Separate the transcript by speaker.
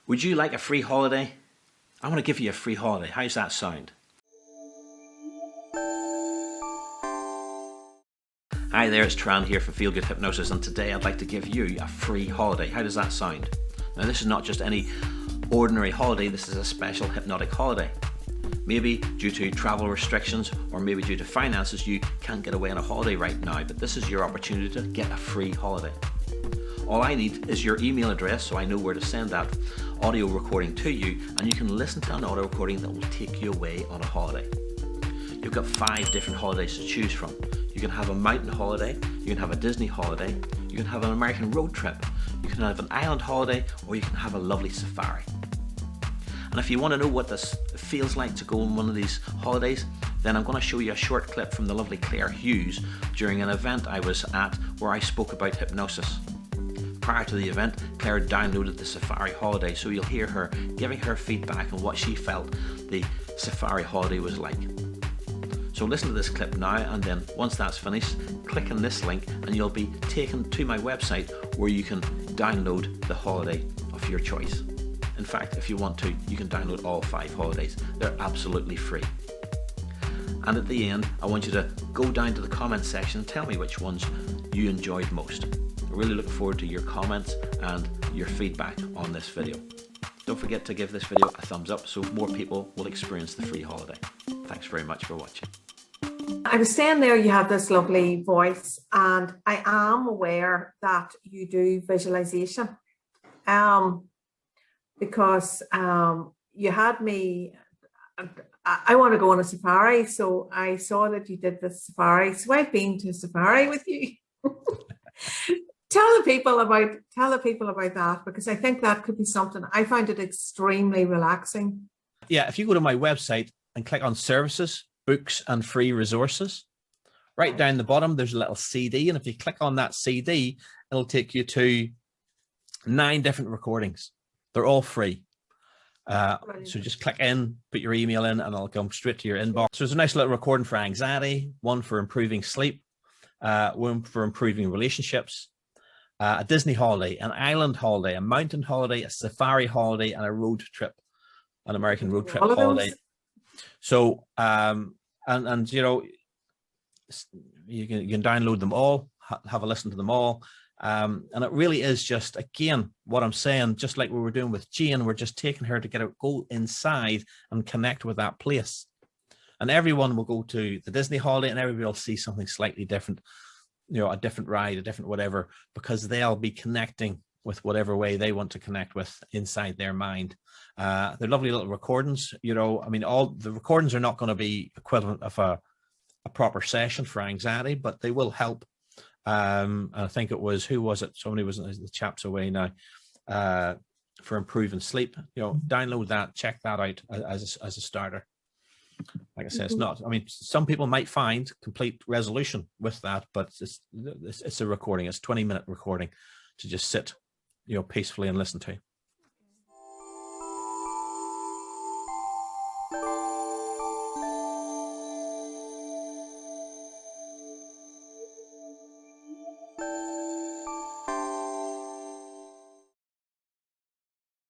Speaker 1: Would you like a free holiday? I want to give you a free holiday. How's that sound? Hi there, it's Tran here for Feel Good Hypnosis, and today I'd like to give you a free holiday. How does that sound? Now, this is not just any ordinary holiday, this is a special hypnotic holiday. Maybe due to travel restrictions or maybe due to finances, you can't get away on a holiday right now, but this is your opportunity to get a free holiday. All I need is your email address so I know where to send that audio recording to you, and you can listen to an audio recording that will take you away on a holiday. You've got 5 different holidays to choose from. You can have a mountain holiday, you can have a Disney holiday, you can have an American road trip, you can have an island holiday, or you can have a lovely safari. And if you want to know what this feels like to go on one of these holidays, then I'm going to show you a short clip from the lovely Claire Hughes during an event I was at where I spoke about hypnosis. Prior to the event, Claire downloaded the safari holiday, so you'll hear her giving her feedback on what she felt the safari holiday was like. So listen to this clip now, and then once that's finished, click on this link and you'll be taken to my website where you can download the holiday of your choice. In fact, if you want to, you can download all 5 holidays. They're absolutely free. And at the end, I want you to go down to the comment section and tell me which ones you enjoyed most. I really look forward to your comments and your feedback on this video. Don't forget to give this video a thumbs up so more people will experience the free holiday. Thanks very much for watching.
Speaker 2: I was saying there you have this lovely voice, and I am aware that you do visualization because you had me, I want to go on a safari, so I saw that you did the safari, so I've been to a safari with you. Tell the people about that, because I think that could be something. I find it extremely relaxing.
Speaker 3: Yeah, if you go to my website and click on services, books and free resources, right down the bottom there's a little CD, and if you click on that CD, it'll take you to 9 different recordings. They're all free. So just click in, put your email in, and it'll come straight to your inbox. So there's a nice little recording for anxiety, one for improving sleep, one for improving relationships, a Disney holiday, an island holiday, a mountain holiday, a safari holiday, and a road trip, an American road trip holiday. So, and you know, you can download them all, have a listen to them all. And it really is just, again, what I'm saying, just like we were doing with Jane, we're just taking her to go inside and connect with that place. And everyone will go to the Disney holiday and everybody will see something slightly different, you know, a different ride, a different whatever, because they'll be connecting with whatever way they want to connect with inside their mind. They're lovely little recordings, you know. I mean, all the recordings are not going to be equivalent of a proper session for anxiety, but they will help. I think it was, who was it? Somebody was, the chap's away now, for improving sleep. You know, download that, check that out as a starter. Like I said, it's not, I mean, some people might find complete resolution with that, but it's a recording. It's a 20-minute recording to just sit, you know, peacefully and listen to.